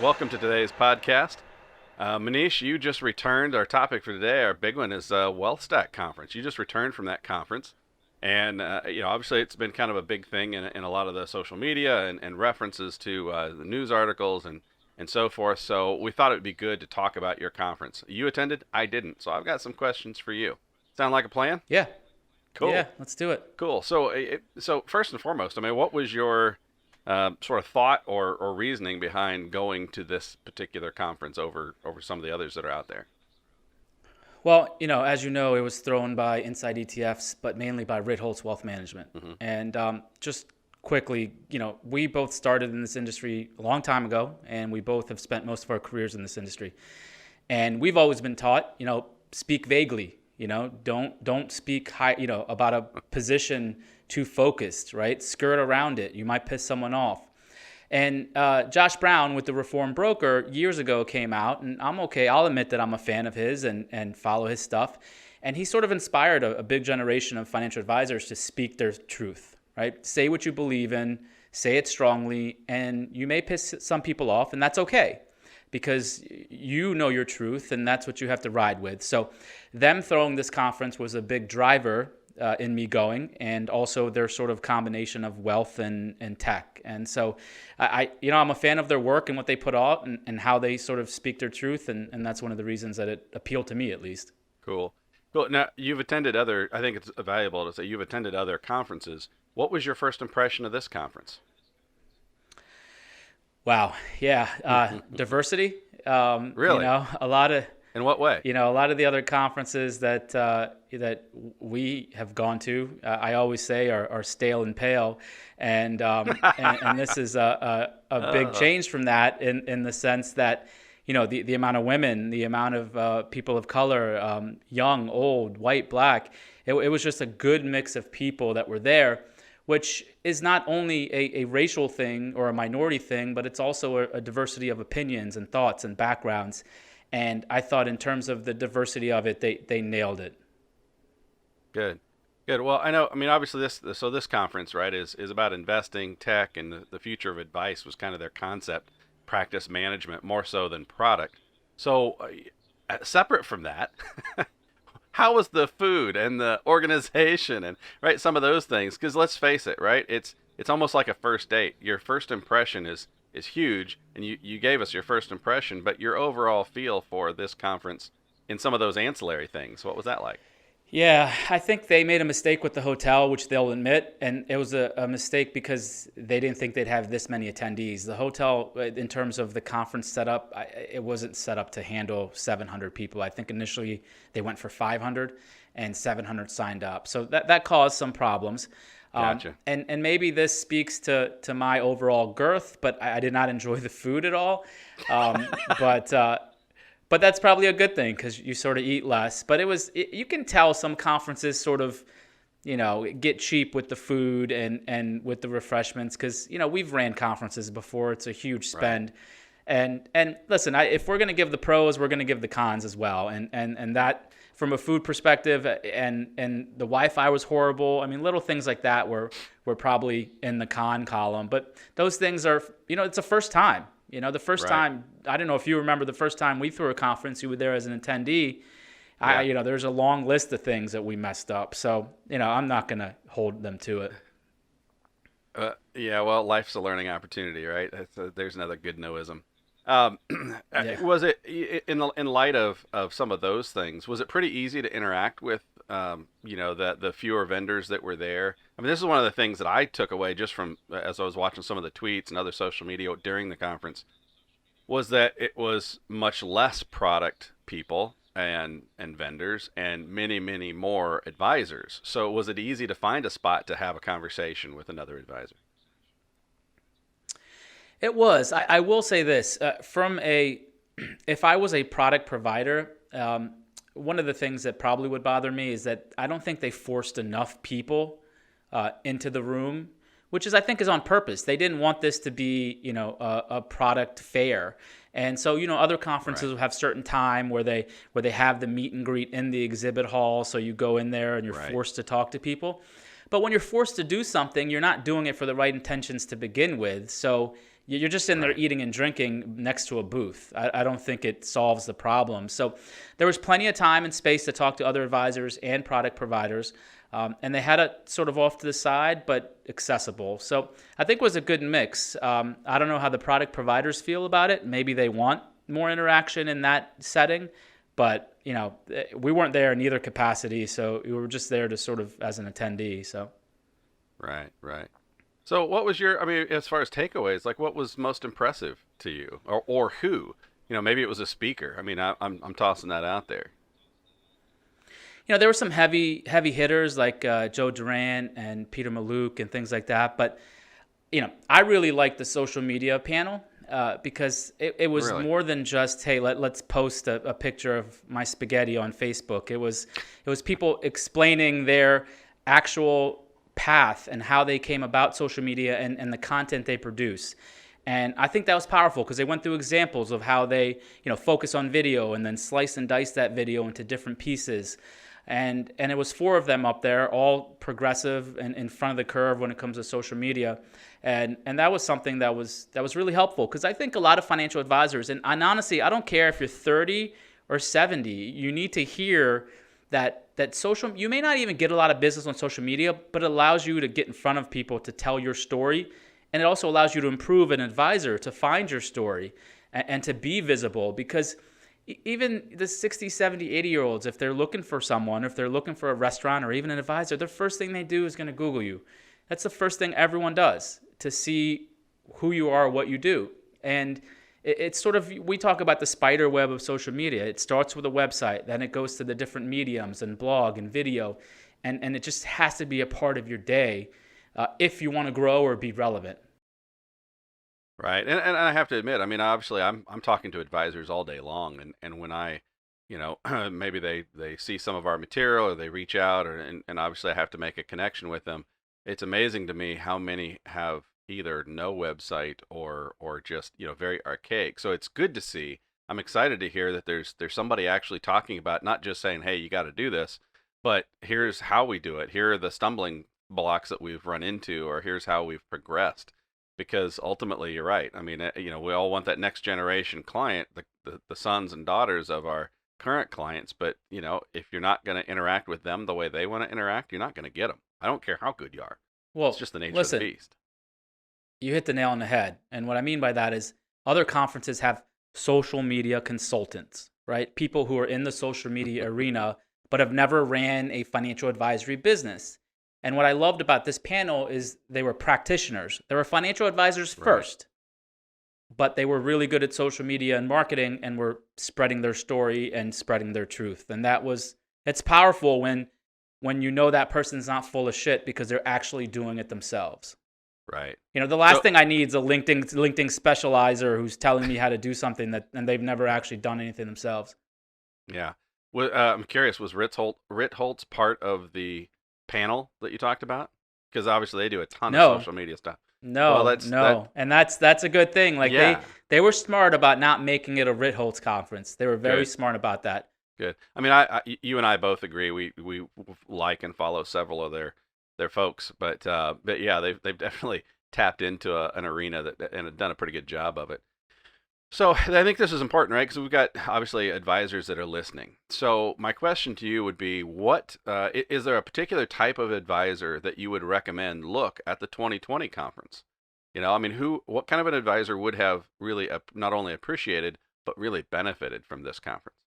Welcome to today's podcast. Manish, you just returned. Our topic for today, our big one, is WealthStack Conference. You just returned from that conference. And, obviously it's been kind of a big thing in a lot of the social media and references to the news articles and so forth. So we thought it would be good to talk about your conference. You attended? I didn't. So I've got some questions for you. Sound like a plan? Yeah. Cool. Yeah, let's do it. Cool. So first and foremost, I mean, what was your sort of thought or reasoning behind going to this particular conference over some of the others that are out there? Well, as you know, it was thrown by Inside ETFs, but mainly by Ritholtz Wealth Management. Mm-hmm. And just quickly, we both started in this industry a long time ago, and we both have spent most of our careers in this industry. And we've always been taught, speak vaguely, don't speak high, about a position too focused, right? Skirt around it. You might piss someone off. And Josh Brown with the Reform Broker years ago came out, and I'll admit that I'm a fan of his and follow his stuff. And he sort of inspired a big generation of financial advisors to speak their truth, right? Say what you believe in, say it strongly, and you may piss some people off, and that's okay because you know your truth, and that's what you have to ride with. So them throwing this conference was a big driver in me going, and also their sort of combination of wealth and tech. And so I'm a fan of their work and what they put out and how they sort of speak their truth. And that's one of the reasons that it appealed to me, at least. Cool. Cool. Now, you've attended I think it's valuable to say you've attended other conferences. What was your first impression of this conference? Wow. Yeah. Diversity. Really? A lot of... In what way? A lot of the other conferences that we have gone to, I always say, are stale and pale, and this is a big change from that in the sense that the amount of women, the amount of people of color, young, old, white, black, it was just a good mix of people that were there, which is not only a racial thing or a minority thing, but it's also a diversity of opinions and thoughts and backgrounds. And I thought in terms of the diversity of it, they nailed it. Good. Good. Well, obviously this conference, right, is about investing, tech, and the future of advice was kind of their concept, practice management more so than product. So separate from that, how was the food and the organization and, right, some of those things? Because let's face it, right, it's almost like a first date. Your first impression is huge, and you gave us your first impression, but your overall feel for this conference in some of those ancillary things, what was that like? Yeah, I think they made a mistake with the hotel, which they'll admit, and it was a mistake because they didn't think they'd have this many attendees. The hotel, in terms of the conference setup, it wasn't set up to handle 700 people. I think initially they went for 500, and 700 signed up. So that caused some problems. Gotcha. And maybe this speaks to my overall girth, but I did not enjoy the food at all. But that's probably a good thing because you sort of eat less. But you can tell some conferences sort of, get cheap with the food and with the refreshments because, we've ran conferences before. It's a huge spend. Right. And listen, if we're going to give the pros, we're going to give the cons as well. And that, from a food perspective, and the Wi-Fi was horrible. I mean, little things like that were probably in the con column. But those things are, it's a first time. The first time, I don't know if you remember the first time we threw a conference, you were there as an attendee. Yeah. There's a long list of things that we messed up. So, I'm not going to hold them to it. Yeah, well, life's a learning opportunity, right? There's another good noism. Yeah. Was it in light of some of those things? Was it pretty easy to interact with the fewer vendors that were there? I mean, this is one of the things that I took away just from as I was watching some of the tweets and other social media during the conference, was that it was much less product people and vendors and many more advisors. So was it easy to find a spot to have a conversation with another advisor? It was. I will say this, if I was a product provider, one of the things that probably would bother me is that I don't think they forced enough people into the room, which I think is on purpose. They didn't want this to be, a product fair. And so, other conferences will have certain time where they have the meet and greet in the exhibit hall. So you go in there and you're forced to talk to people. But when you're forced to do something, you're not doing it for the right intentions to begin with. So you're just in there Right. eating and drinking next to a booth. I don't think it solves the problem. So there was plenty of time and space to talk to other advisors and product providers. And they had it sort of off to the side, but accessible. So I think it was a good mix. I don't know how the product providers feel about it. Maybe they want more interaction in that setting. But, we weren't there in either capacity. So we were just there to sort of as an attendee. So. Right. Right. So what was your, I mean, as far as takeaways, like what was most impressive to you, or who? Maybe it was a speaker. I mean, I'm tossing that out there. There were some heavy hitters like Joe Duran and Peter Maluk and things like that. But, I really liked the social media panel because it was Really? more than just, hey, let's post a picture of my spaghetti on Facebook. It was people explaining their actual path and how they came about social media and the content they produce. And I think that was powerful because they went through examples of how they, focus on video and then slice and dice that video into different pieces. And it was four of them up there, all progressive and in front of the curve when it comes to social media. And that was something that was really helpful because I think a lot of financial advisors, and honestly, I don't care if you're 30 or 70, you need to hear that social, you may not even get a lot of business on social media, but it allows you to get in front of people to tell your story. And it also allows you to improve an advisor to find your story and to be visible because even the 60, 70, 80-year-olds, if they're looking for someone, if they're looking for a restaurant or even an advisor, the first thing they do is going to Google you. That's the first thing everyone does to see who you are, what you do. And it's sort of, we talk about the spider web of social media. It starts with a website, then it goes to the different mediums and blog and video. And it just has to be a part of your day if you want to grow or be relevant. Right. And I have to admit, I mean, obviously I'm talking to advisors all day long, and when I, maybe they see some of our material or they reach out, and obviously I have to make a connection with them. It's amazing to me how many have either no website or just, very archaic. So it's good to see. I'm excited to hear that there's somebody actually talking about, not just saying, "Hey, you got to do this," but here's how we do it. Here are the stumbling blocks that we've run into, or here's how we've progressed. Because ultimately, you're right. I mean, we all want that next generation client, the sons and daughters of our current clients. But, if you're not going to interact with them the way they want to interact, you're not going to get them. I don't care how good you are. It's Well, just the nature of the listen, beast. you hit the nail on the head. And what I mean by that is other conferences have social media consultants, right? People who are in the social media arena, but have never ran a financial advisory business. And what I loved about this panel is they were practitioners. They were financial advisors Right. first, but they were really good at social media and marketing and were spreading their story and spreading their truth. And it's powerful when that person's not full of shit because they're actually doing it themselves. Right. The last So, thing I need is a LinkedIn specializer who's telling me how to do something and they've never actually done anything themselves. yeah. I'm curious, was Ritholtz part of the panel that you talked about? Because obviously they do a ton of No, social media stuff. Well, no, that's that. no. And that's a good thing. Like Yeah. they were smart about not making it a Ritholtz conference. They were very Good. smart about that. Good. I mean, you and I both agree. We like and follow several of their folks, but yeah, they've definitely tapped into an arena and have done a pretty good job of it. So I think this is important, right? Because we've got obviously advisors that are listening. So my question to you would be, what is there a particular type of advisor that you would recommend look at the 2020 conference? I mean, what kind of an advisor would have really not only appreciated but really benefited from this conference?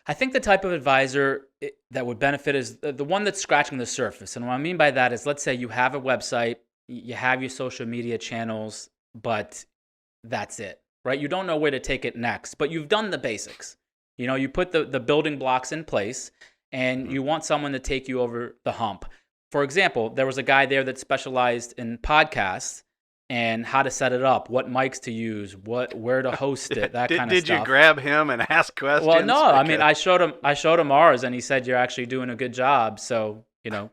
I think the type of advisor that would benefit is the one that's scratching the surface. And what I mean by that is, let's say you have a website, you have your social media channels, but that's it, right? You don't know where to take it next, but you've done the basics. You put the building blocks in place and Mhm. you want someone to take you over the hump. For example, there was a guy there that specialized in podcasts and how to set it up, what mics to use, where to host it, that kind of Did you stuff. grab him and ask Well, questions? no, I mean, Because I showed him ours, and he said you're actually doing a good job. So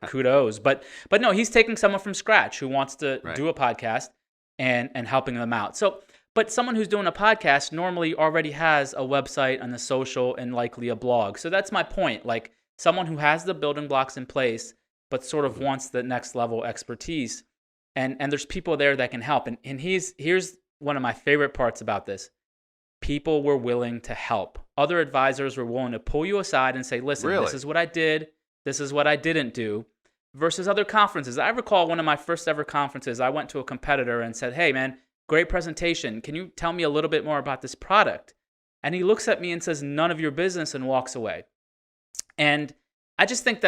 kudos. But no, he's taking someone from scratch who wants to right, do a podcast and helping them out. So, but someone who's doing a podcast normally already has a website and a social and likely a blog. So that's my point. Like someone who has the building blocks in place but sort of wants the next level expertise. And there's people there that can help. And here's one of my favorite parts about this. People were willing to help. Other advisors were willing to pull you aside and say, listen, Really? this is what I did. This is what I didn't do. Versus other conferences. I recall one of my first ever conferences, I went to a competitor and said, hey, man, great presentation. Can you tell me a little bit more about this product? And he looks at me and says, none of your business, and walks away. And I just think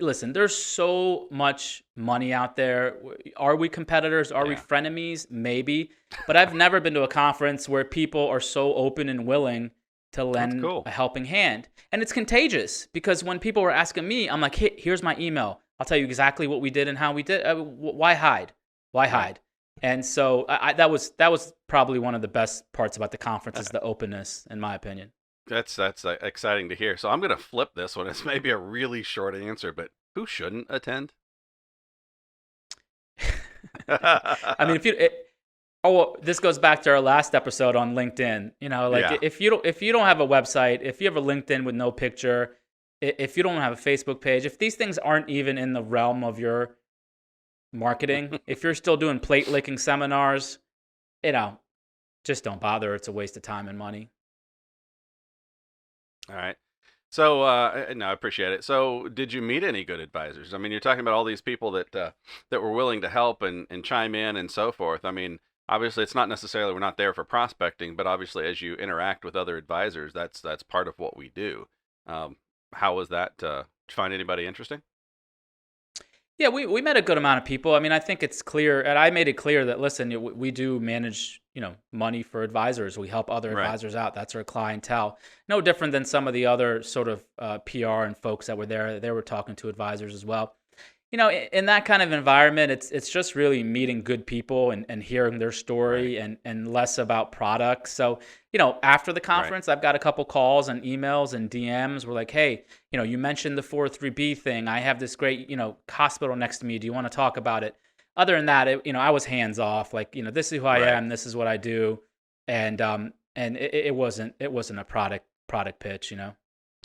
listen, there's so much money out there. Are we competitors? Are we frenemies? Maybe. But I've never been to a conference where people are so open and willing to lend a helping hand. And it's contagious, because when people were asking me, I'm like, hey, here's my email. I'll tell you exactly what we did and how we did. Why hide? Why hide? And so that was probably one of the best parts about the conference, is the openness, in my opinion. That's exciting to hear. So I'm going to flip this one. It's maybe a really short answer, but who shouldn't attend? I mean, this goes back to our last episode on LinkedIn. If you don't have a website, if you have a LinkedIn with no picture, if you don't have a Facebook page, if these things aren't even in the realm of your marketing, if you're still doing plate licking seminars, just don't bother. It's a waste of time and money. All right. So, no, I appreciate it. So, did you meet any good advisors? I mean, you're talking about all these people that were willing to help and chime in and so forth. I mean, obviously, it's not necessarily we're not there for prospecting, but obviously, as you interact with other advisors, that's part of what we do. How was that? Did you find anybody interesting? Yeah, we met a good amount of people. I mean, I think it's clear, and I made it clear that, listen, we do manage, money for advisors. We help other advisors out. That's our clientele. No different than some of the other sort of PR and folks that were there. They were talking to advisors as well. In that kind of environment, it's just really meeting good people and hearing their story, and less about products. So, after the conference, I've got a couple calls and emails and DMs. We're like, hey, you mentioned the 403B thing. I have this great, hospital next to me. Do you want to talk about it? Other than that, I was hands off. Like, this is who I am. This is what I do. And it wasn't a product pitch,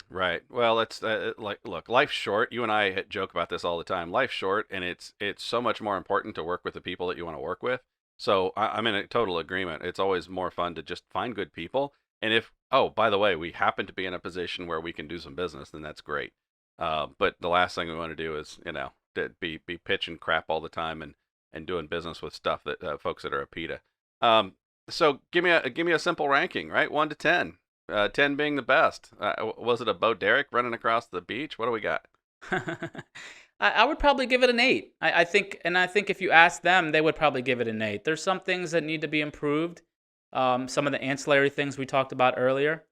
Right. Well, it's look, life's short. You and I joke about this all the time. Life's short, and it's so much more important to work with the people that you want to work with. So I'm in a total agreement. It's always more fun to just find good people. And if, oh, by the way, we happen to be in a position where we can do some business, then that's great. But the last thing we want to do is, to be pitching crap all the time and doing business with stuff that folks that are a PETA. So give me a simple ranking, right? 1 to 10. 10 being the best. Was it a Bo Derek running across the beach? What do we got? I would probably give it an 8. I think if you ask them, they would probably give it an 8. There's some things that need to be improved. Some of the ancillary things we talked about earlier.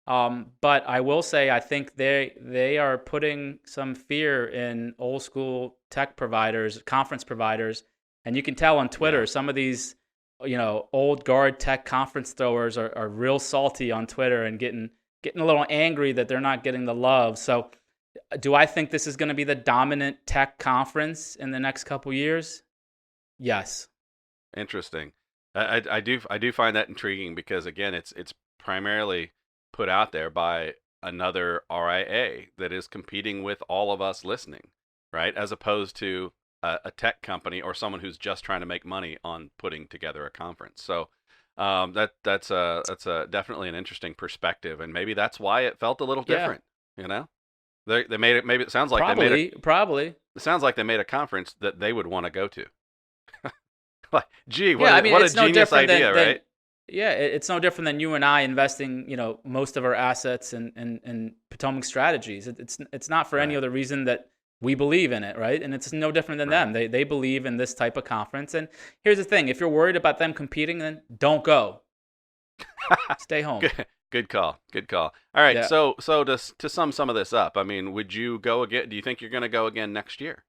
But I will say, I think they are putting some fear in old school tech providers, conference providers, and you can tell on Twitter, some of these old guard tech conference throwers are real salty on Twitter and getting a little angry that they're not getting the love. So do I think this is going to be the dominant tech conference in the next couple years? Yes. Interesting. I do find that intriguing, because again, it's primarily put out there by another RIA that is competing with all of us listening, right? As opposed to a tech company or someone who's just trying to make money on putting together a conference. So that's definitely an interesting perspective, and maybe that's why it felt a little different. They made it. Maybe it sounds like probably. It sounds like they made a conference that they would want to go to. Like, gee, what a genius idea, right? Yeah, it's no different than you and I investing, most of our assets in Potomac strategies. It's not for any other reason that we believe in it, right? And it's no different than them. They believe in this type of conference. And here's the thing: if you're worried about them competing, then don't go. Stay home. Good call. All right. Yeah. So to sum some of this up, I mean, would you go again? Do you think you're going to go again next year?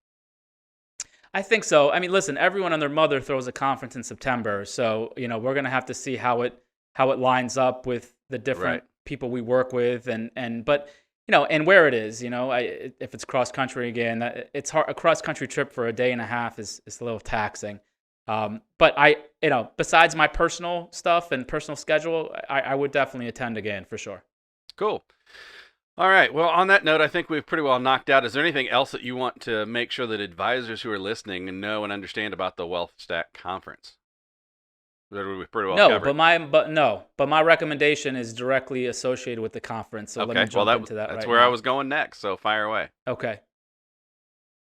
I think so. I mean, listen, everyone and their mother throws a conference in September, so we're going to have to see how it lines up with the different people we work with, but and where it is. If it's cross country again, it's hard. A cross country trip for a day and a half is a little taxing. But besides my personal stuff and personal schedule, I would definitely attend again for sure. Cool. All right. Well, on that note, I think we've pretty well knocked out. Is there anything else that you want to make sure that advisors who are listening know and understand about the WealthStack Conference? That we pretty well No, covered. but my recommendation is directly associated with the conference. So let me Okay. Well, jump into that that's right where I now. was going next. So fire away. Okay.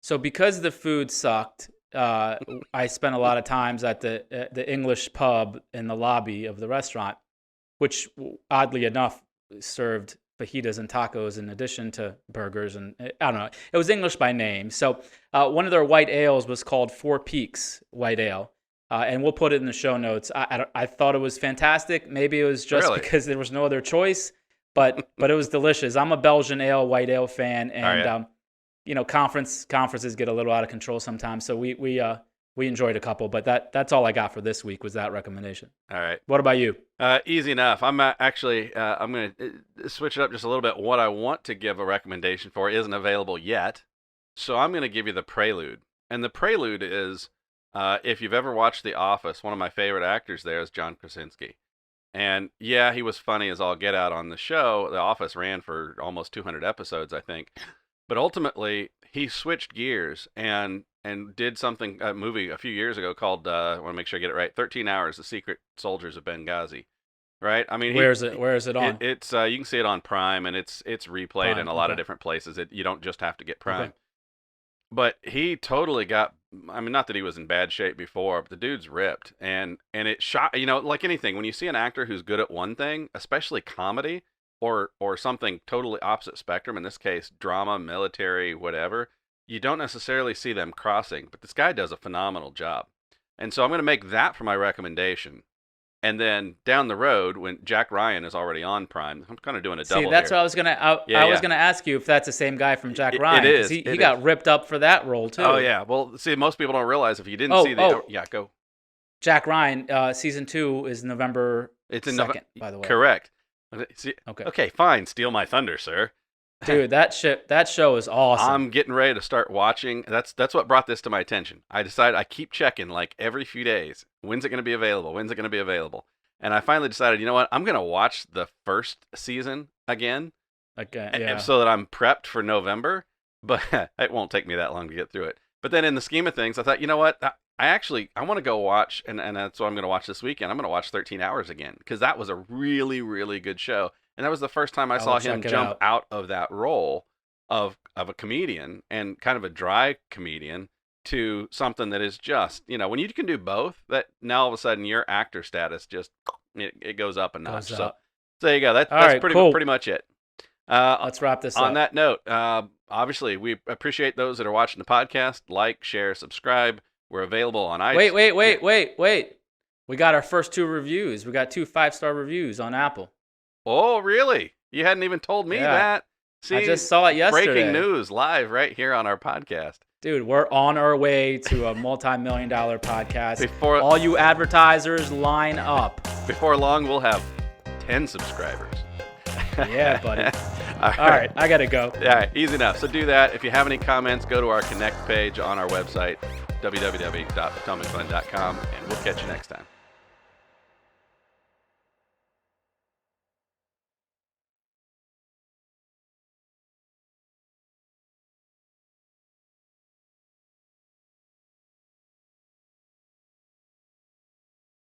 So because the food sucked, I spent a lot of times at the English pub in the lobby of the restaurant, which oddly enough served fajitas and tacos in addition to burgers, and I don't know. It was English by name. So one of their white ales was called Four Peaks White Ale. And we'll put it in the show notes. I thought it was fantastic. Maybe it was just Really? because there was no other choice, but it was delicious. I'm a Belgian ale, white ale fan, and conferences get a little out of control sometimes. So we enjoyed a couple, but that's all I got for this week was that recommendation. All right. What about you? Easy enough. I'm actually I'm going to switch it up just a little bit. What I want to give a recommendation for isn't available yet, so I'm going to give you the prelude. And the prelude is, if you've ever watched The Office, one of my favorite actors there is John Krasinski. And yeah, he was funny as all get out on the show. The Office ran for almost 200 episodes, I think. But ultimately, he switched gears and did a movie a few years ago called, I want to make sure I get it right, 13 Hours, The Secret Soldiers of Benghazi. Right? I mean, Where is it on? It's you can see it on Prime, and it's replayed Prime, in a lot of okay. different places. You don't just have to get Prime. Okay. But he totally got, I mean, not that he was in bad shape before, but the dude's ripped. And it shot, like anything, when you see an actor who's good at one thing, especially comedy or something totally opposite spectrum, in this case, drama, military, whatever, you don't necessarily see them crossing. But this guy does a phenomenal job. And so I'm going to make that for my recommendation. And then down the road, when Jack Ryan is already on Prime, I'm kind of doing a double See, that's here. what I was gonna. I was gonna ask you if that's the same guy from Jack Ryan. It is. 'Cause he got ripped up for that role too. Oh, yeah. Well, see, most people don't realize if you didn't see the... Yeah, go. Jack Ryan, season 2 is November It's in 2nd, by the way. Correct. See, Okay. Okay, fine. Steal my thunder, sir. Dude, that show is awesome. I'm getting ready to start watching. That's what brought this to my attention. I decided I keep checking like every few days. When's it going to be available? When's it going to be available? And I finally decided, you know what? I'm going to watch the first season again. Okay, yeah. So that I'm prepped for November. But it won't take me that long to get through it. But then in the scheme of things, I thought, you know what? I want to go watch, and that's what I'm going to watch this weekend. I'm going to watch 13 Hours again because that was a really, really good show. And that was the first time I saw him jump out of that role of a comedian and kind of a dry comedian to something that is just, when you can do both, that now all of a sudden your actor status just, it goes up a notch. So there you go. That's right, pretty much it. Let's wrap this up. On that note, obviously, we appreciate those that are watching the podcast. Like, share, subscribe. We're available on iTunes. Wait. We got our first 2 reviews. We got 2 5-star reviews on Apple. Oh, really? You hadn't even told me that. See, I just saw it yesterday. Breaking news live right here on our podcast. Dude, we're on our way to a multi-million-dollar podcast. All you advertisers, line up. Before long, we'll have 10 subscribers. Yeah, buddy. All right, I got to go. All right, easy enough. So do that. If you have any comments, go to our Connect page on our website, www.potomacfund.com, and we'll catch you next time.